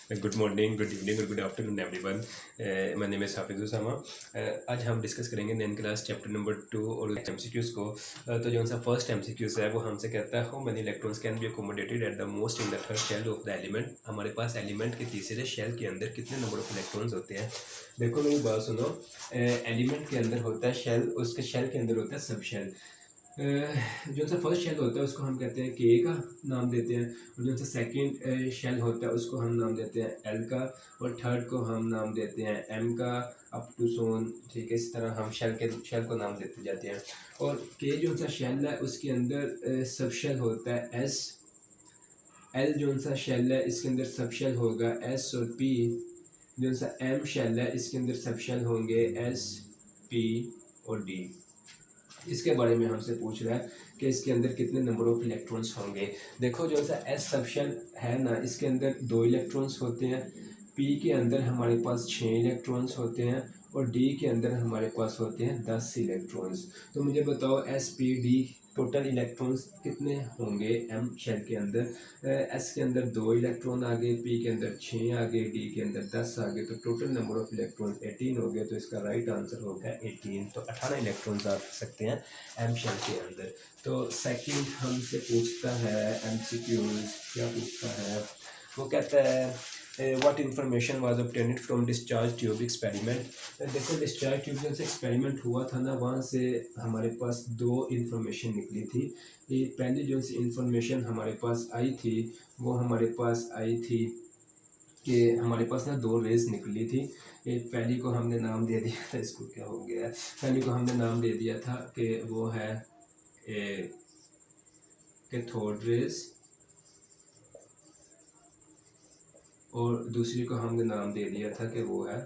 Good morning, good evening और good afternoon everyone. My name is हाफिज़ उसामा। आज हम डिस्कस करेंगे 9th क्लास चैप्टर नंबर 2 और एमसीक्यूज़ को। तो जो सा फर्स्ट एमसीक्यूज़ है वो हमसे कहता है how many electrons can be accommodated at the most in the third shell of the element. हमारे पास एलिमेंट के तीसरे शेल के अंदर कितने नंबर ऑफ इलेक्ट्रॉन्स होते हैं। देखो मेरी बात सुनो, एलिमेंट के अंदर होता है शेल, उसके शेल के अंदर होता है सब शेल। जो सा फर्स्ट शेल होता है उसको हम कहते हैं के का नाम देते हैं, और जो सा सेकंड शेल होता है उसको हम नाम देते हैं एल का, और थर्ड को हम नाम देते हैं एम का अप टू सोन। ठीक है, इस तरह हम शेल को नाम देते जाते हैं। और के जो सा शेल है उसके अंदर सब शेल होता है एस। एल जो सा शेल है इसके अंदर सब शेल होगा एस और पी। जो सा एम शेल है इसके अंदर सब शेल होंगे एस, पी और डी। इसके बारे में हमसे पूछ रहा है कि इसके अंदर कितने नंबर ऑफ इलेक्ट्रॉन्स होंगे। देखो जो सा एस सबशेल है ना, इसके अंदर 2 इलेक्ट्रॉन्स होते हैं, पी के अंदर हमारे पास 6 इलेक्ट्रॉन्स होते हैं, और डी के अंदर हमारे पास होते हैं 10 इलेक्ट्रॉन्स। तो मुझे बताओ S P D total electrons कितने होंगे एम शेल के अंदर। एस के अंदर 2 इलेक्ट्रॉन आ गए, पी के अंदर 6 आ गए, डी के अंदर 10 आ गए, तो टोटल नंबर ऑफ इलेक्ट्रॉन्स 18 हो गए। तो इसका राइट आंसर होगा 18। तो 18 इलेक्ट्रॉन्स आ सकते हैं एम शेल के अंदर। तो सेकंड हमसे पूछता है एमसीक्यूज, क्या पूछता है, वो कहता है what information was obtained from discharge tube experiment. देखो डिस्चार्ज ट्यूब जब से एक्सपेरिमेंट हुआ था ना, वहाँ से हमारे पास 2 इन्फॉर्मेशन निकली थी। ये पहली जो सी इन्फॉर्मेशन हमारे पास आई थी वो हमारे पास आई थी कि हमारे पास ना 2 रेज निकली थी। एक पहली को हमने नाम दे दिया था, इसको क्या हो गया, पहली को हमने नाम दे दिया था कि वो है कैथोड रेज, और दूसरी को हमने नाम दे दिया था कि वो है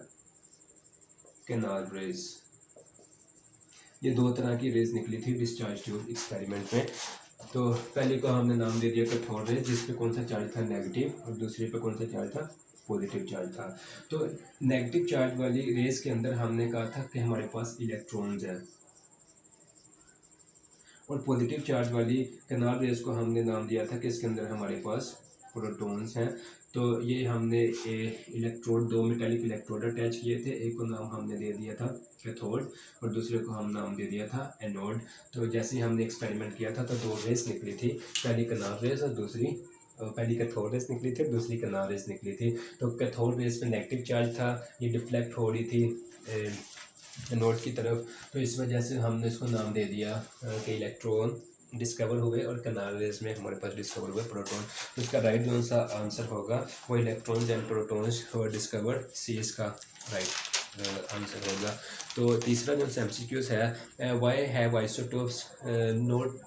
कैनाल रेज। ये 2 तरह की रेज निकली थी डिस्चार्ज ट्यूब एक्सपेरिमेंट में। तो पहले को हमने नाम दे दिया कैथोड रेज, जिस पे कौन सा चार्ज था नेगेटिव, और दूसरे पे कौन सा चार्ज था पॉजिटिव चार्ज था। तो नेगेटिव चार्ज वाली रेज के अंदर हमने कहा था कि हमारे पास इलेक्ट्रॉन्स हैं, और पॉजिटिव चार्ज वाली कैनाल रेज को हमने नाम दिया था कि इसके अंदर हमारे पास प्रोटॉन्स हैं। तो ये हमने इलेक्ट्रोड 2 मेटालिक इलेक्ट्रोड अटैच किए थे, एक को नाम हमने दे दिया था कैथोड और दूसरे को हम नाम दे दिया था एनोड। तो जैसे ही हमने एक्सपेरिमेंट किया था तो 2 रेस निकली थी, पहली कैनाल रेस और दूसरी पहली कैथोड रेस निकली थी और दूसरी कैनाल रेस निकली थी। तो कैथोड रेस में नेगेटिव चार्ज था, ये डिफ्लेक्ट हो रही थी एनोड की तरफ, तो इस वजह से हमने इसको नाम दे दिया कि इलेक्ट्रॉन डिस्कवर हुए, और कैनाल रेज में हमारे पास डिस्कवर हुए प्रोटॉन। तो इसका राइट जो सा आंसर होगा वो electrons and protons were discovered, C इसका राइट आंसर होगा। तो तीसरा जो सा एमसीक्यूज है, why have isotopes not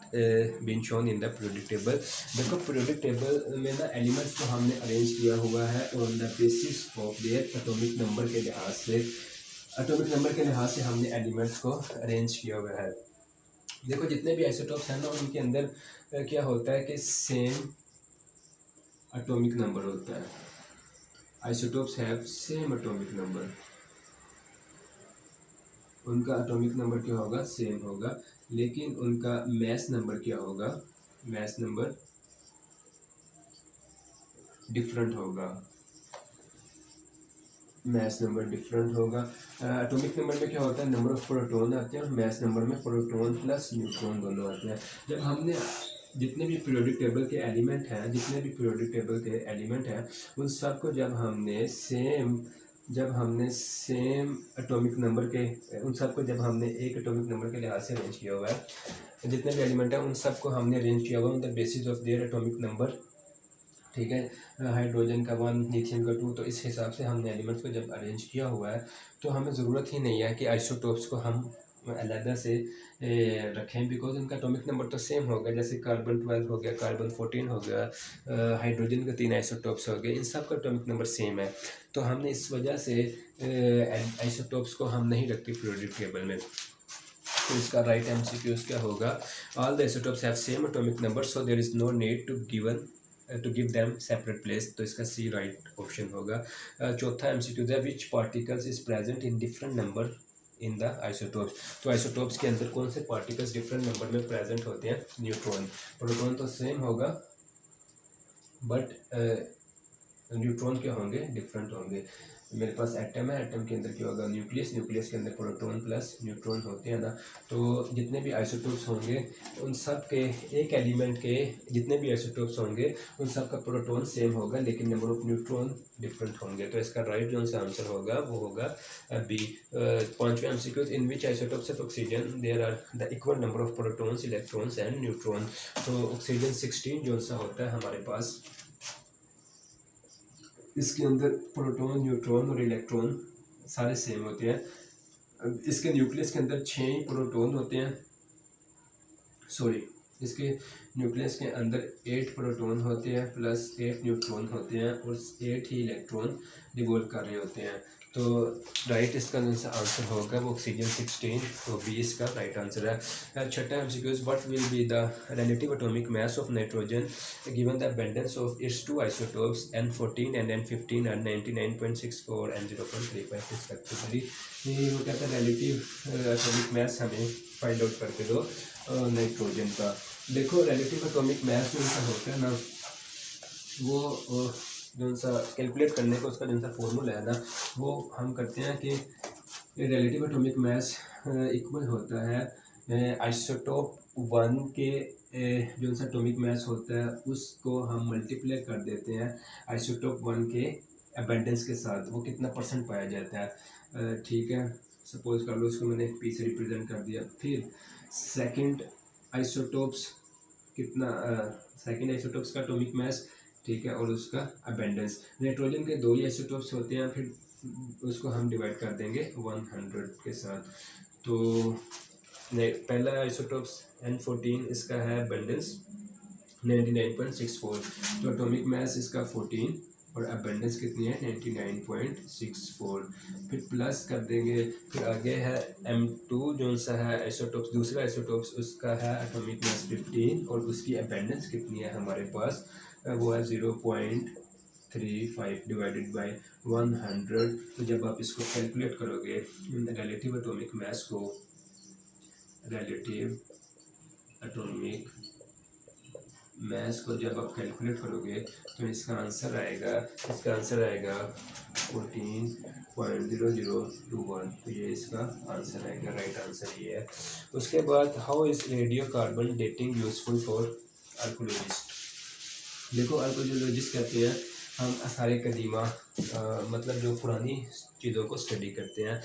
been shown in the periodic table. देखो पीरियोडिक टेबल में ना एलिमेंट्स को हमने अरेंज किया हुआ है on the basis of their atomic number के लिहाज से। एटॉमिक नंबर के लिहाज से हमने एलिमेंट्स को अरेंज किया हुआ है। देखो जितने भी आइसोटोप्स हैं ना उनके अंदर क्या होता है कि सेम एटॉमिक नंबर होता है। Isotopes have same atomic number, उनका एटॉमिक नंबर क्या होगा, सेम होगा, लेकिन उनका मास नंबर क्या होगा, मास नंबर डिफरेंट होगा, मास नंबर डिफरेंट होगा। एटॉमिक नंबर में क्या होता है, नंबर ऑफ प्रोटॉन आते हैं, और मास नंबर में प्रोटॉन प्लस न्यूट्रॉन दोनों आते हैं। जब हमने जितने भी पीरियोडिक टेबल के एलिमेंट हैं, जितने भी पीरियोडिक टेबल के एलिमेंट हैं उन सब को जब हमने सेम एटॉमिक नंबर के, उन सब को जब हमने एक एटॉमिक नंबर के लिहाज से अरेंज किया हुआ है, जितने भी एलिमेंट हैं उन सब को हमने अरेंज किया हुआ है on the basis of their atomic number. ठीक है, हाइड्रोजन का 1, लिथियम का 2, तो इस हिसाब से हमने एलिमेंट्स को जब अरेंज किया हुआ है तो हमें ज़रूरत ही नहीं है कि आइसोटोप्स को हम अलग से रखें, बिकॉज उनका एटॉमिक नंबर तो सेम होगा। जैसे कार्बन 12 हो गया, कार्बन 14 हो गया, हाइड्रोजन के 3 आइसोटोप्स हो गए, इन सब का एटॉमिक नंबर सेम है। तो हमने इस वजह से आइसोटोप्स को हम नहीं रखते पीरियोडिक टेबल में। तो इसका राइट एमसीक्यूज क्या होगा, all the isotopes have same atomic number so there is no need to give them separate place. तो इसका सी राइट ऑप्शन होगा। चौथा एमसीक्यू है which particles is present in different number in the isotopes. तो isotopes के अंदर कौन से पार्टिकल्स डिफरेंट नंबर में प्रेजेंट होते हैं, न्यूट्रॉन। प्रोटॉन तो सेम होगा बट न्यूट्रॉन क्या होंगे, डिफरेंट होंगे। मेरे पास एटम है, एटम के अंदर क्या होगा, न्यूक्लियस, न्यूक्लियस के अंदर प्रोटॉन प्लस न्यूट्रॉन होते हैं ना। तो जितने भी आइसोटोप्स होंगे उन सब के, एक एलिमेंट के जितने भी आइसोटोप्स होंगे उन सब का प्रोटॉन सेम होगा, लेकिन नंबर ऑफ न्यूट्रॉन डिफरेंट होंगे। तो इसका राइट जो सा आंसर होगा वो होगा बी। पांचवें MCQ, in which isotopes of oxygen there are the equal number of protons, electrons and neutron. तो ऑक्सीजन 16 जो सा होता है हमारे पास, इसके अंदर प्रोटॉन, न्यूट्रॉन और इलेक्ट्रॉन सारे सेम होते हैं। इसके न्यूक्लियस के अंदर 6 प्रोटॉन होते हैं, सॉरी, इसके न्यूक्लियस के अंदर 8 प्रोटॉन होते हैं प्लस 8 न्यूट्रॉन होते हैं और 8 ही इलेक्ट्रॉन रिवॉल्व कर रहे होते हैं। तो राइट इसका आंसर होगा वो ऑक्सीजन 16, तो बी इसका राइट आंसर है। छठा MCQ, what will be the relative atomic mass of nitrogen given the abundance of its two isotopes N14 and N15 are 99.64 and 0.35 respectively. ये वो कहता है रिलेटिव एटॉमिक मास हमें फाइंड आउट करके दो नाइट्रोजन का। देखो रिलेटिव एटॉमिक मास जो सा होता है ना, वो जो सा कैलकुलेट करने का उसका जो सा फॉर्मूला है ना, वो हम करते हैं कि रिलेटिव एटॉमिक मास इक्वल होता है आइसोटोप 1 के जो सा एटॉमिक मास होता है उसको हम मल्टीप्लाई कर देते हैं आइसोटोप 1 के अबंडेंस के साथ, वो कितना परसेंट पाया जाता है। ठीक है, सपोज कर लो उसको मैंने पी से रिप्रेजेंट कर दिया। फिर सेकंड आइसोटोप्स कितना, सेकंड आइसोटोप्स का एटॉमिक मास, ठीक है, और उसका अबंडेंस। नाइट्रोजन के 2 ही आइसोटोप्स होते हैं, फिर उसको हम डिवाइड कर देंगे 100 के साथ। तो पहला आइसोटोप्स N14, इसका है अबंडेंस 99.64, तो एटॉमिक मास इसका 14 और अबंडेंस कितनी है 99.64। फिर प्लस कर देंगे, फिर आगे है M2 जो सा है आइसोटोप्स, दूसरा आइसोटोप्स, उसका है एटॉमिक मास 15 और उसकी अबंडेंस कितनी है हमारे पास, वो है 0.35 डिवाइडेड बाय 100। तो जब आप इसको कैलकुलेट करोगे रिलेटिव एटॉमिक मास को, रिलेटिव एटॉमिक मास को जब आप कैलकुलेट करोगे तो इसका आंसर आएगा 14.0021। तो ये इसका आंसर आएगा, राइट आंसर ये है। उसके बाद how is radio carbon dating useful for archaeologist. देखो आर्कोलॉजिस्ट कहते हैं हम सारे कदीमा मतलब जो पुरानी चीज़ों को स्टडी करते हैं,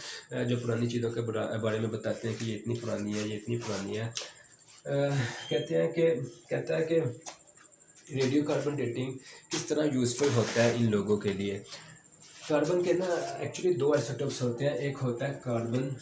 जो पुरानी चीज़ों के बारे में बताते हैं कि ये इतनी पुरानी है, ये इतनी पुरानी है। कहता है कि रेडियो कार्बन डेटिंग किस तरह यूज़फुल होता है इन लोगों के लिए। कार्बन के ना एक्चुअली 2 आइसोटोप्स होते हैं, एक होता है कार्बन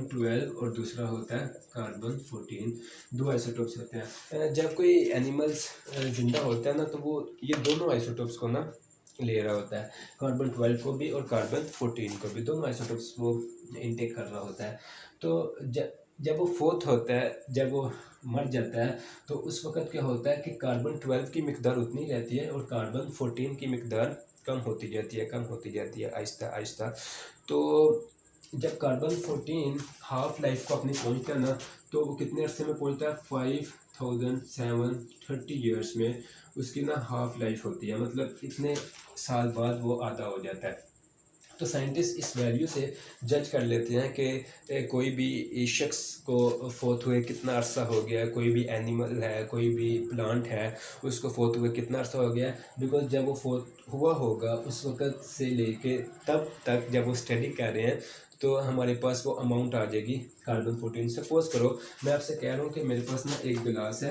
12 और दूसरा होता है कार्बन 14। 2 आइसोटोप्स होते हैं। जब कोई एनिमल्स जिंदा होता है ना, तो वो ये दोनों आइसोटोप्स को ना ले रहा होता है, कार्बन 12 को भी और कार्बन 14 को भी, दोनों आइसोटोप्स वो इनटेक कर रहा होता है। तो जब वो फोर्थ होता है, जब वो मर जाता है, तो उस वक़्त क्या होता है कि कार्बन 12 की मिकदार उतनी रहती है और कार्बन 14 की मिकदार कम होती जाती है आहिस्ता आहिस्ता। तो जब कार्बन 14 हाफ लाइफ को अपनी पहुँचता है ना, तो वो कितने अरसे में पहुँचता है, 5730 ईयर्स में उसकी ना हाफ लाइफ होती है, मतलब इतने साल बाद वो आधा हो जाता है। तो साइंटिस्ट इस वैल्यू से जज कर लेते हैं कि कोई भी शख्स को फोत हुए कितना अरसा हो गया, कोई भी एनिमल है, कोई भी प्लांट है, उसको फोत हुए कितना अरसा हो गया। बिकॉज जब वो फोत हुआ होगा उस वक़्त से लेके तब तक जब वो स्टडी कर रहे हैं, तो हमारे पास वो अमाउंट आ जाएगी कार्बन 14। सपोज करो मैं आपसे कह रहा हूँ कि मेरे पास ना एक गिलास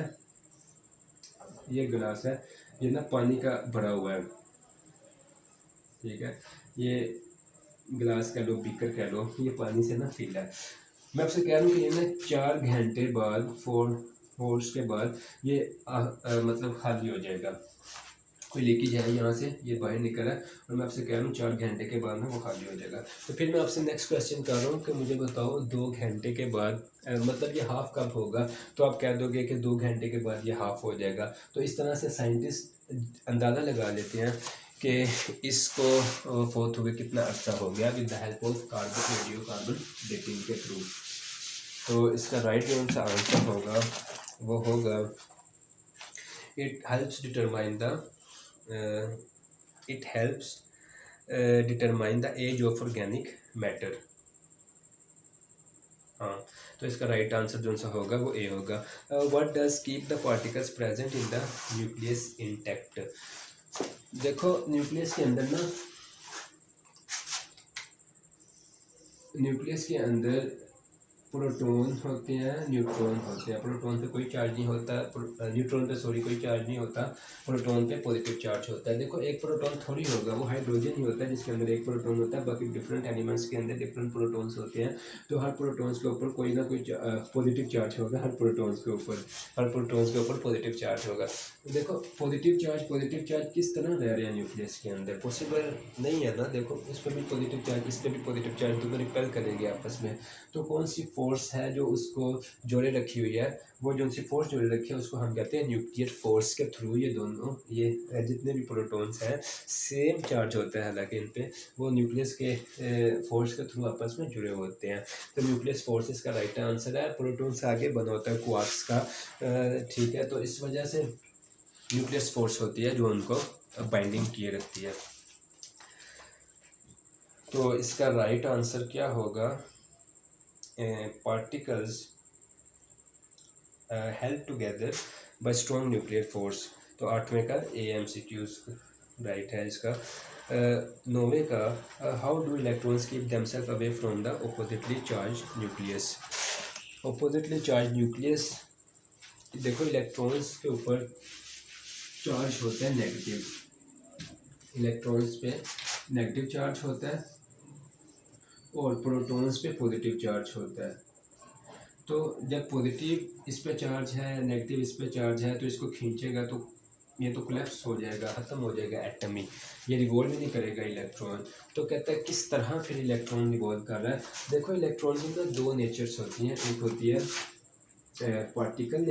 है, ये ना पानी का भरा हुआ है, ठीक है, ये गिलास कह लो, बीकर कह लो, ये पानी से ना फिल है। मैं आपसे कह रहा हूँ कि ये ना 4 घंटे बाद 4 आवर्स के बाद ये मतलब खाली हो जाएगा। कोई लीकेज है यहाँ से, ये बाहर निकल रहा है, और मैं आपसे कह रहा हूँ 4 घंटे के बाद में वो खाली हो जाएगा। तो फिर मैं आपसे नेक्स्ट क्वेश्चन कर रहा हूँ कि मुझे बताओ 2 घंटे के बाद मतलब ये हाफ़ कब होगा, तो आप कह दोगे कि 2 घंटे के बाद ये हाफ़ हो जाएगा। तो इस तरह से साइंटिस्ट अंदाज़ा लगा लेते हैं कि इसको फोर्थ हुए कितना अर्सा हो गया with the help of radio carbon dating के थ्रू। तो इसका राइट जो सा आंसर होगा वो होगा it helps determine the it helps determine the age of organic matter. हाँ, तो इसका राइट आंसर जो सा होगा वो ए होगा। What does keep the particles present in the nucleus intact. देखो न्यूक्लियस के अंदर प्रोटॉन होते हैं, न्यूट्रॉन होते हैं। प्रोटॉन पे कोई चार्ज नहीं होता, न्यूट्रॉन पे सॉरी कोई चार्ज नहीं होता, प्रोटॉन पे पॉजिटिव चार्ज होता है। देखो एक प्रोटॉन थोड़ी होगा, वो हाइड्रोजन ही होता है जिसके अंदर एक प्रोटॉन होता है, बाकी डिफरेंट एलिमेंट्स के अंदर डिफरेंट प्रोटॉन्स होते हैं। तो हर प्रोटॉन्स के ऊपर कोई ना कोई पॉजिटिव चार्ज होगा, हर प्रोटॉन्स के ऊपर पॉजिटिव चार्ज होगा। देखो पॉजिटिव चार्ज किस तरह रह रहे हैं न्यूक्लियस के अंदर, पॉसिबल नहीं है ना। देखो इस पर भी पॉजिटिव चार्ज, इस पर भी पॉजिटिव चार्ज, दोनों रिपेल करेंगे आपस में। तो कौन सी फोर्स है जो उसको जोड़े रखी हुई है, वो जो सी फोर्स जोड़े रखी है उसको हम कहते हैं न्यूक्लियर फोर्स के थ्रू ये दोनों ये जितने भी प्रोटॉन्स हैं सेम चार्ज होता है, हालांकि इन पे वो न्यूक्लियस के फोर्स के थ्रू आपस में जुड़े होते हैं। तो न्यूक्लियस फोर्स इसका राइट आंसर है। प्रोटॉन्स आगे बना होता है क्वार्क्स का, ठीक है। तो इस वजह से न्यूक्लियस फोर्स होती है जो उनको बाइंडिंग किए रखती है। तो इसका राइट आंसर क्या होगा, particles help together by strong nuclear force. तो 8वें का AMCQs राइट है इसका। 9वें का how do electrons keep themselves away from the oppositely charge nucleus. Oppositely charge nucleus, देखो इलेक्ट्रॉन्स के ऊपर चार्ज होता है नेगेटिव, इलेक्ट्रॉन्स पे नेगेटिव चार्ज होता है और प्रोटॉन्स पे पॉजिटिव चार्ज होता है। तो जब पॉजिटिव इस पे चार्ज है, नेगेटिव इस पे चार्ज है, तो इसको खींचेगा तो ये तो कोलैप्स हो जाएगा, ख़त्म हो जाएगा एटम ही, ये रिवॉल्व ही नहीं करेगा इलेक्ट्रॉन। तो कहता है किस तरह फिर इलेक्ट्रॉन रिवॉल्व कर रहा है। देखो इलेक्ट्रॉन की ना दो नेचर्स होती हैं, एक होती है पार्टिकल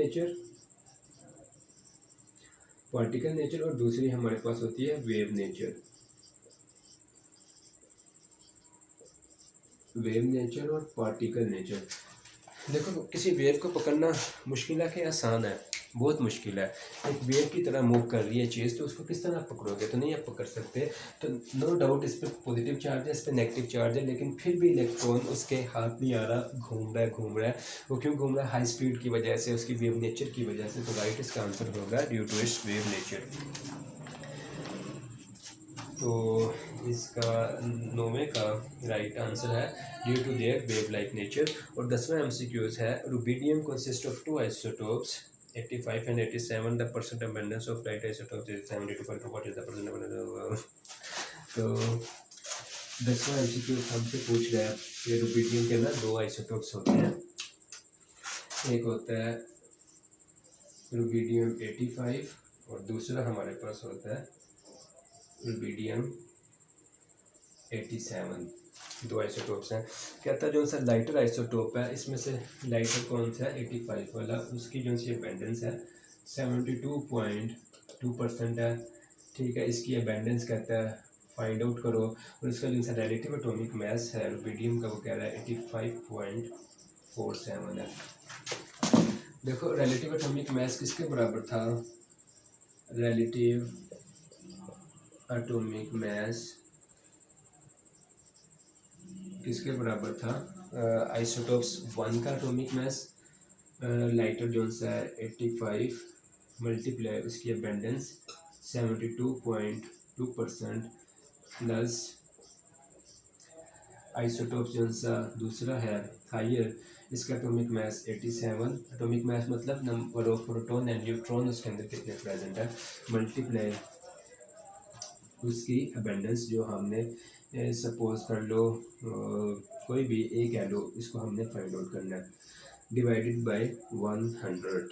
नेचर और दूसरी हमारे पास होती है वेव नेचर और पार्टिकल नेचर। देखो किसी वेव को पकड़ना मुश्किल है कि आसान है, बहुत मुश्किल है। एक वेव की तरह मूव कर रही है चीज़, तो उसको किस तरह पकड़ोगे, तो नहीं आप पकड़ सकते। तो नो डाउट इस पर पॉजिटिव चार्ज है, इस पर नेगेटिव चार्ज है, लेकिन फिर भी इलेक्ट्रॉन उसके हाथ नहीं आ रहा, घूम रहा है। वो क्यों घूम रहा है, हाई स्पीड की वजह से, उसकी वेव नेचर की वजह से। तो राइट इसका आंसर होगा due to its wave nature. तो इसका 9वें का राइट आंसर है due to their wave like nature. और 10वां MCQs है rubidium consist of two isotopes 85 and 87, the percent abundance of right isotopes is 72.2, what is the percent abundance। तो 10वां MCQ हमसे पूछ रहा है कि रुबिडियम के ना दो आइसोटोप्स होते हैं, एक होता है रुबिडियम 85 और दूसरा हमारे पास होता है रुबिडियम 87, दो आइसोटोप्स हैं। कहता है जो सा लाइटर आइसोटोप है, इसमें से लाइटर कौन सा है 85 वाला, उसकी जो सी अबेंडेंस है 72.2% है, ठीक है। इसकी अबेंडेंस कहता है फाइंड आउट करो, और इसका जो सा रिलेटिव एटॉमिक मास है रुबिडियम का वो कह रहा है 85.47 है। देखो रिलेटिव एटॉमिक मास किसके बराबर था, रिलेटिव एटॉमिक मास किसके बराबर था, आइसोटोप्स 1 का एटॉमिक मास, लाइटर जो सा 85 मल्टीप्लाई उसकी अबेंडेंस 72.2% प्लस आइसोटोप्स जो सा दूसरा है हायर, इसका एटॉमिक मास 87, एटॉमिक मास मतलब number of proton and neutron उसके अंदर कितने प्रेजेंट है, मल्टीप्लाई उसकी अबेंडेंस जो हमने सपोज कर लो कोई भी ए कह लो, इसको हमने फाइंड आउट करना है, divided by 100।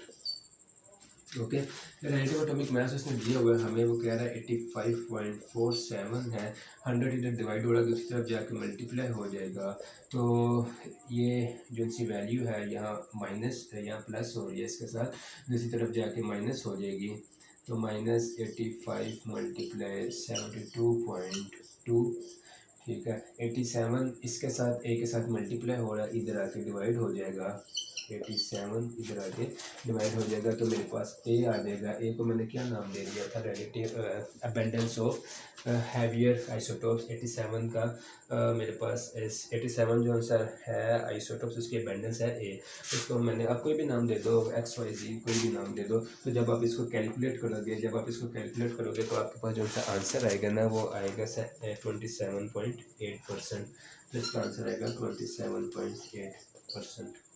Okay, relative atomic मास उसने दिया हुआ है हमें, वो कह रहा है 85.47 है, 100 इधर डिवाइड हो रहा है, दूसरी तरफ जाके मल्टीप्लाई हो जाएगा। तो ये जो सी वैल्यू है यहाँ माइनस यहाँ प्लस हो रही है इसके साथ, दूसरी तरफ जाके माइनस हो जाएगी, तो -85 मल्टीप्लाई 72.2, ठीक है। 87 इसके साथ ए के साथ मल्टीप्लाई हो रहा है, इधर आके डिवाइड हो जाएगा, 87 इधर आगे डिवाइड हो जाएगा तो मेरे पास ए आ जाएगा। ए को मैंने क्या नाम दे दिया था, relative abundance of heavier isotopes 87 का मेरे पास 87 जो आंसर है आइसोटोप्स उसकी अबेंडेंस है ए। उसको मैंने आप कोई भी नाम दे दो, एक्स वाई जी कोई भी नाम दे दो। तो जब आप इसको कैलकुलेट करोगे तो आपके पास जो सा आंसर आएगा ना वो आएगा 27.8%। तो इसका आंसर आएगा 27.8%।